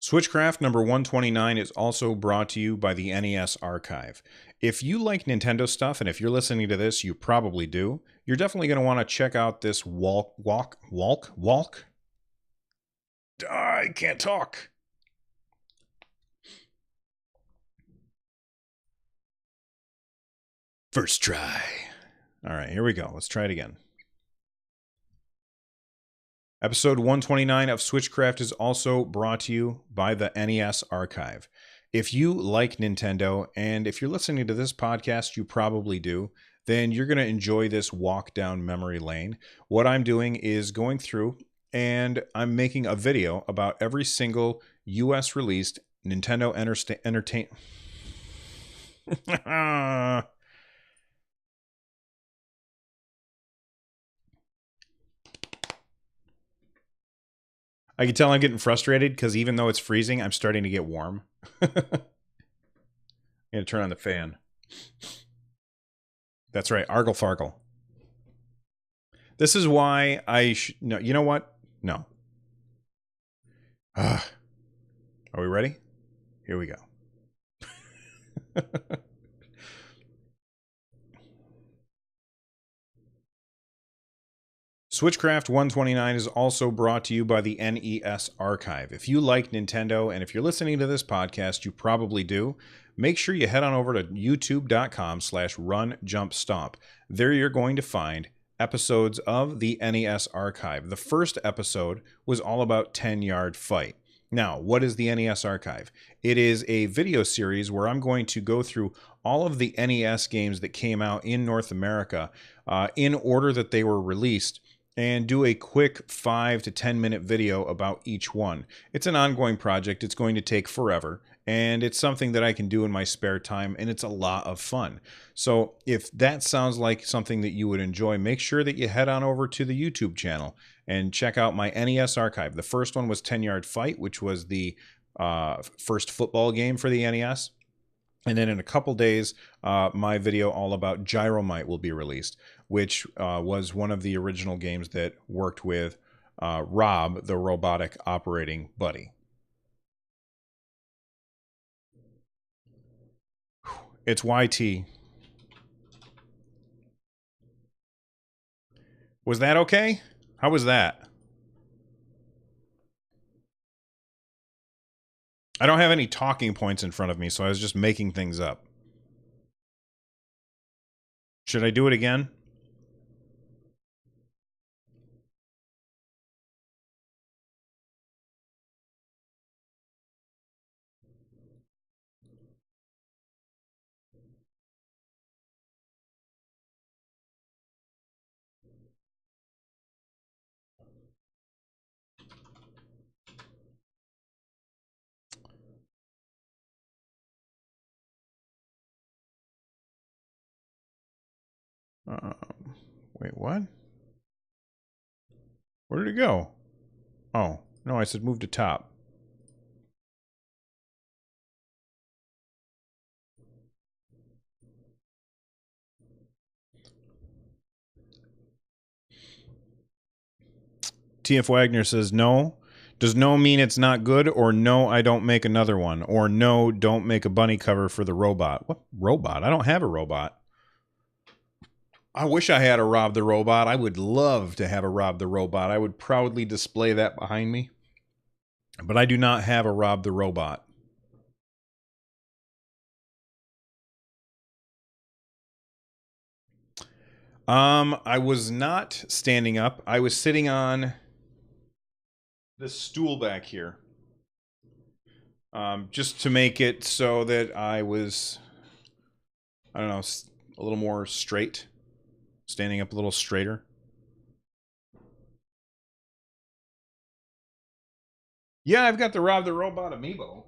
Switchcraft number 129 is also brought to you by the NES Archive. If you like Nintendo stuff, and if you're listening to this, you probably do, you're definitely going to want to check out this walk. I can't talk. First try. All right, here we go. Let's try it again. Episode 129 of Switchcraft is also brought to you by the NES Archive. If you like Nintendo, and if you're listening to this podcast, you probably do, then you're going to enjoy this walk down memory lane. What I'm doing is going through and I'm making a video about every single US released Nintendo Entertainment. I can tell I'm getting frustrated because even though it's freezing, I'm starting to get warm. I'm going to turn on the fan. That's right, Argle Fargle. This is why no, you know what? No. Are we ready? Here we go. Switchcraft 129 is also brought to you by the NES Archive. If you like Nintendo, and if you're listening to this podcast, you probably do, make sure you head on over to youtube.com/runjumpstomp. There you're going to find episodes of the NES Archive. The first episode was all about 10-Yard Fight. Now, what is the NES Archive? It is a video series where I'm going to go through all of the NES games that came out in North America in order that they were released and do a quick 5 to 10 minute video about each one. It's an ongoing project. It's going to take forever, and it's something that I can do in my spare time, and it's a lot of fun. So if that sounds like something that you would enjoy, make sure that you head on over to the YouTube channel and check out my NES Archive. The first one was 10-Yard Fight, which was the first football game for the NES. And then in a couple days, my video all about Gyromite will be released, which was one of the original games that worked with Rob, the robotic operating buddy. It's YT. Was that okay? How was that? I don't have any talking points in front of me, so I was just making things up. Should I do it again? Wait, what? Where did it go? Oh, no, I said move to top. TF Wagner says no. Does no mean it's not good, or no, I don't make another one, or no, don't make a bunny cover for the robot? What robot? I don't have a robot. I wish I had a Rob the Robot. I would love to have a Rob the Robot. I would proudly display that behind me. But I do not have a Rob the Robot. I was not standing up. I was sitting on this stool back here. Just to make it so that I was, I don't know, a little more straight. Standing up a little straighter. Yeah, I've got the Rob the Robot amiibo.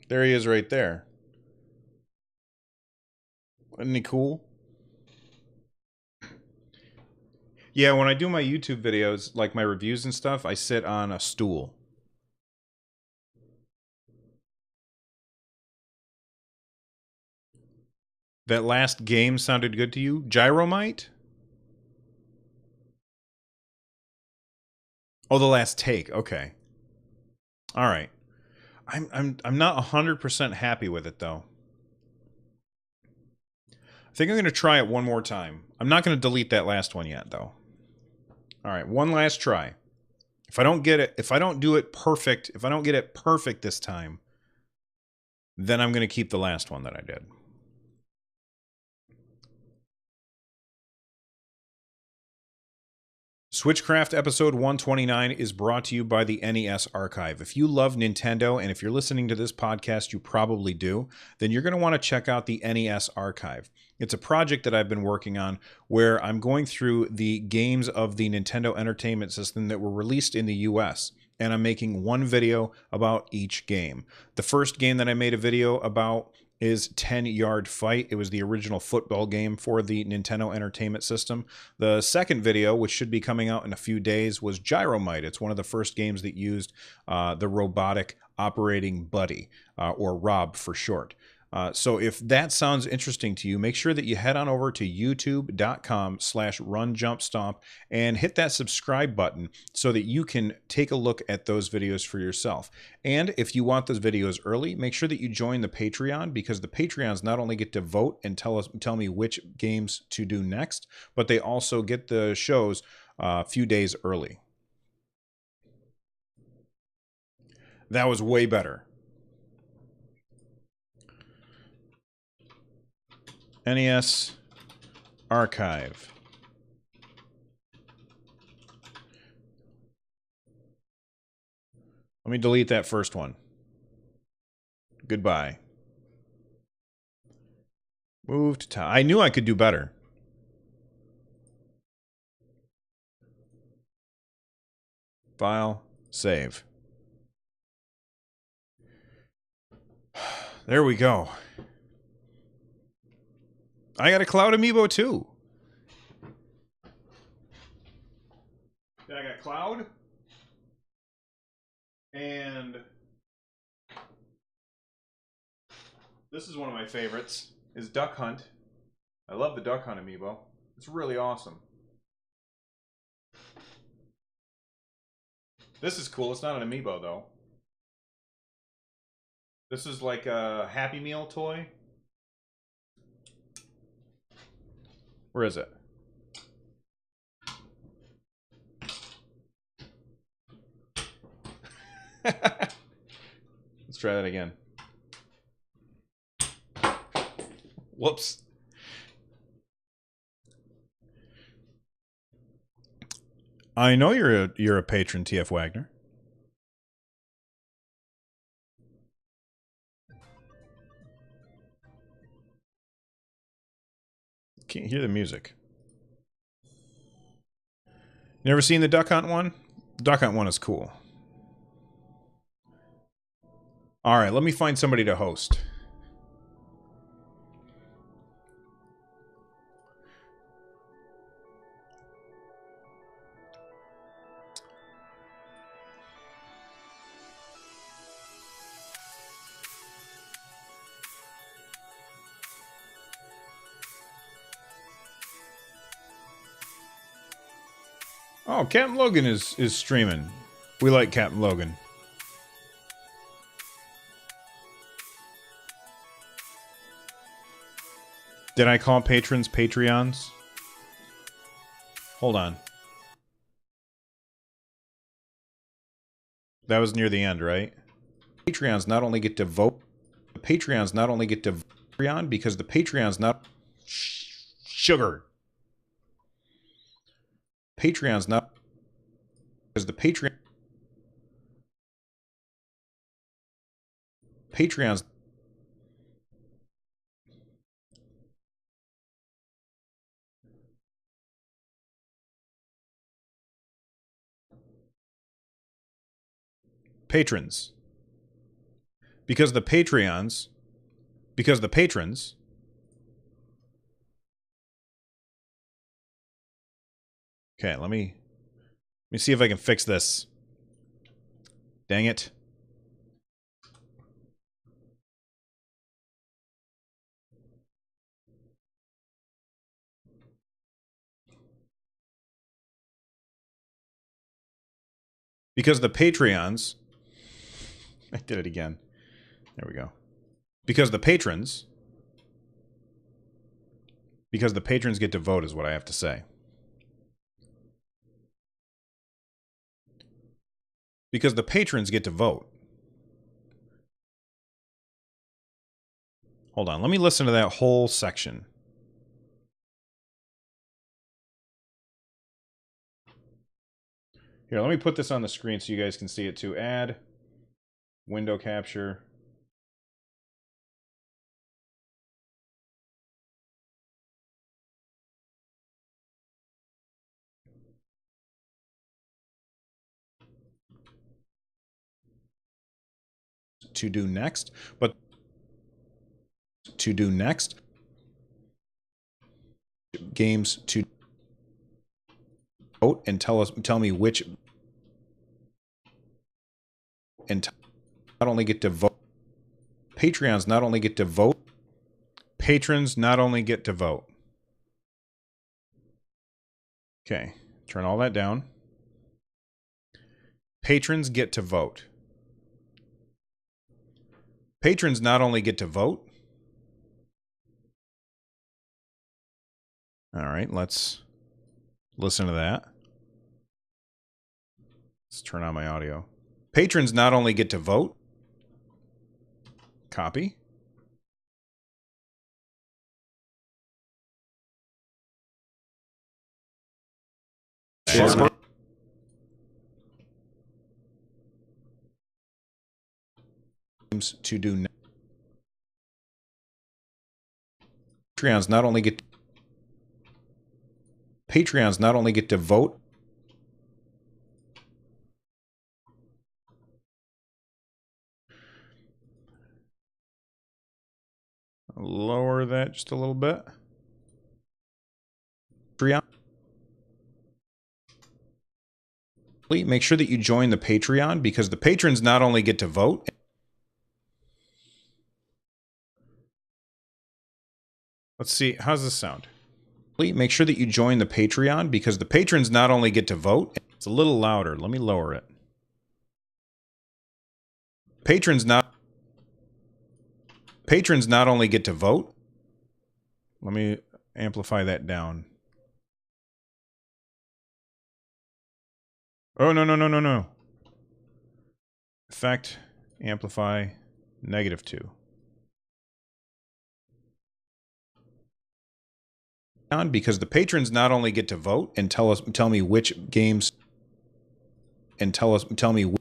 There he is right there. Isn't he cool? Yeah, when I do my YouTube videos, like my reviews and stuff, I sit on a stool. That last game sounded good to you? Gyromite? Oh, the last take. Okay. All right. I'm not 100% happy with it though. I think I'm going to try it one more time. I'm not going to delete that last one yet though. All right, one last try. If I don't get it, if I don't do it perfect, if I don't get it perfect this time, then I'm going to keep the last one that I did. Switchcraft episode 129 is brought to you by the NES Archive. If you love Nintendo, and if you're listening to this podcast, you probably do, then you're going to want to check out the NES Archive. It's a project that I've been working on where I'm going through the games of the Nintendo Entertainment System that were released in the US, and I'm making one video about each game. The first game that I made a video about is 10-Yard Fight. It was the original football game for the Nintendo Entertainment System. The second video, which should be coming out in a few days, was Gyromite. It's one of the first games that used the robotic operating buddy, or Rob for short. So if that sounds interesting to you, make sure that you head on over to youtube.com/runjumpstomp and hit that subscribe button so that you can take a look at those videos for yourself. And if you want those videos early, make sure that you join the Patreon, because the Patreons not only get to vote and tell me which games to do next, but they also get the shows a few days early. That was way better. NES archive. Let me delete that first one. Goodbye. Move to top. I knew I could do better. File. Save. There we go. I got a Cloud amiibo too. I got Cloud. And this is one of my favorites, is Duck Hunt. I love the Duck Hunt amiibo. It's really awesome. This is cool. It's not an amiibo, though. This is like a Happy Meal toy. Where is it? Let's try that again. Whoops. I know you're a patron, TF Wagner. Can't hear the music. Never seen the Duck Hunt one? The Duck Hunt one is cool. All right, let me find somebody to host. Oh, Captain Logan is streaming. We like Captain Logan. Did I call patrons Patreons? Hold on. That was near the end, right? Patreons not only get to vote, the Patreons not only get to Patreon because the Patreons not sugar. Patreons not because the Patreons patrons because the patrons okay, let me see if I can fix this. Dang it. Because the Patreons I did it again. There we go. Because the patrons get to vote is what I have to say. Because the patrons get to vote. Hold on, let me listen to that whole section. Here, let me put this on the screen so you guys can see it too. Add window capture. To do next, but to do next games to vote and tell me which and not only get to vote. Patreons not only get to vote. Patrons not only get to vote. Okay, turn all that down. Patrons get to vote. Patrons not only get to vote. All right, let's listen to that. Let's turn on my audio. Patrons not only get to vote. Copy. to do now. Patreons not only get to vote, lower that just a little bit. Patreon. Make sure that you join the Patreon, because the patrons not only get to vote. Let's see, how's this sound? Make sure that you join the Patreon, because the patrons not only get to vote. It's a little louder. Let me lower it. Patrons not only get to vote. Let me amplify that down. Oh, no. Effect, amplify, -2. Because the patrons not only get to vote and tell me which games, and tell me which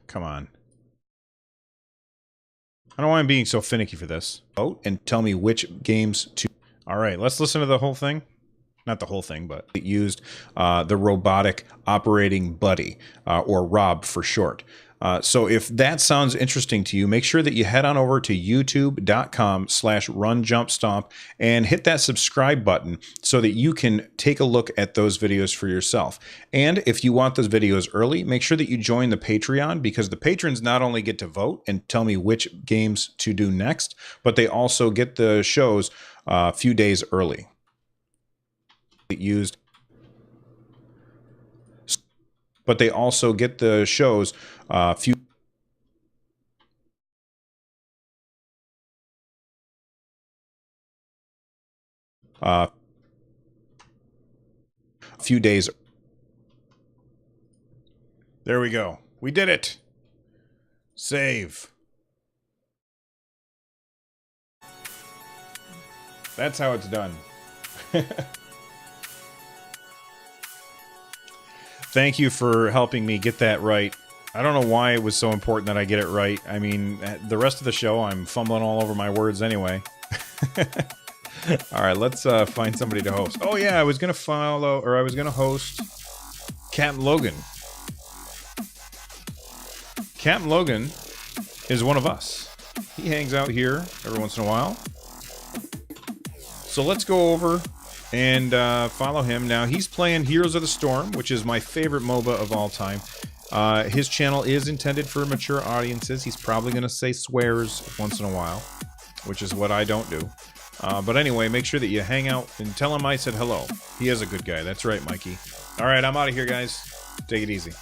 come on. I don't know why I'm being so finicky for this. Vote and tell me which games to... All right, let's listen to the whole thing. Not the whole thing, but it used the robotic operating buddy, or Rob for short. So if that sounds interesting to you, make sure that you head on over to youtube.com/runjumpstomp and hit that subscribe button so that you can take a look at those videos for yourself. And if you want those videos early, make sure that you join the Patreon, because the patrons not only get to vote and tell me which games to do next, but they also get the shows a few days early. But they also get the shows a few days. There we go. We did it. Save. That's how it's done. Thank you for helping me get that right. I don't know why it was so important that I get it right. I mean, the rest of the show, I'm fumbling all over my words anyway. All right, let's find somebody to host. Oh yeah, I was gonna host Captain Logan. Captain Logan is one of us. He hangs out here every once in a while. So let's go over and follow him. Now, he's playing Heroes of the Storm, which is my favorite MOBA of all time. His channel is intended for mature audiences. He's probably going to say swears once in a while, which is what I don't do. But anyway, make sure that you hang out and tell him I said hello. He is a good guy. That's right, Mikey. All right, I'm out of here, guys. Take it easy.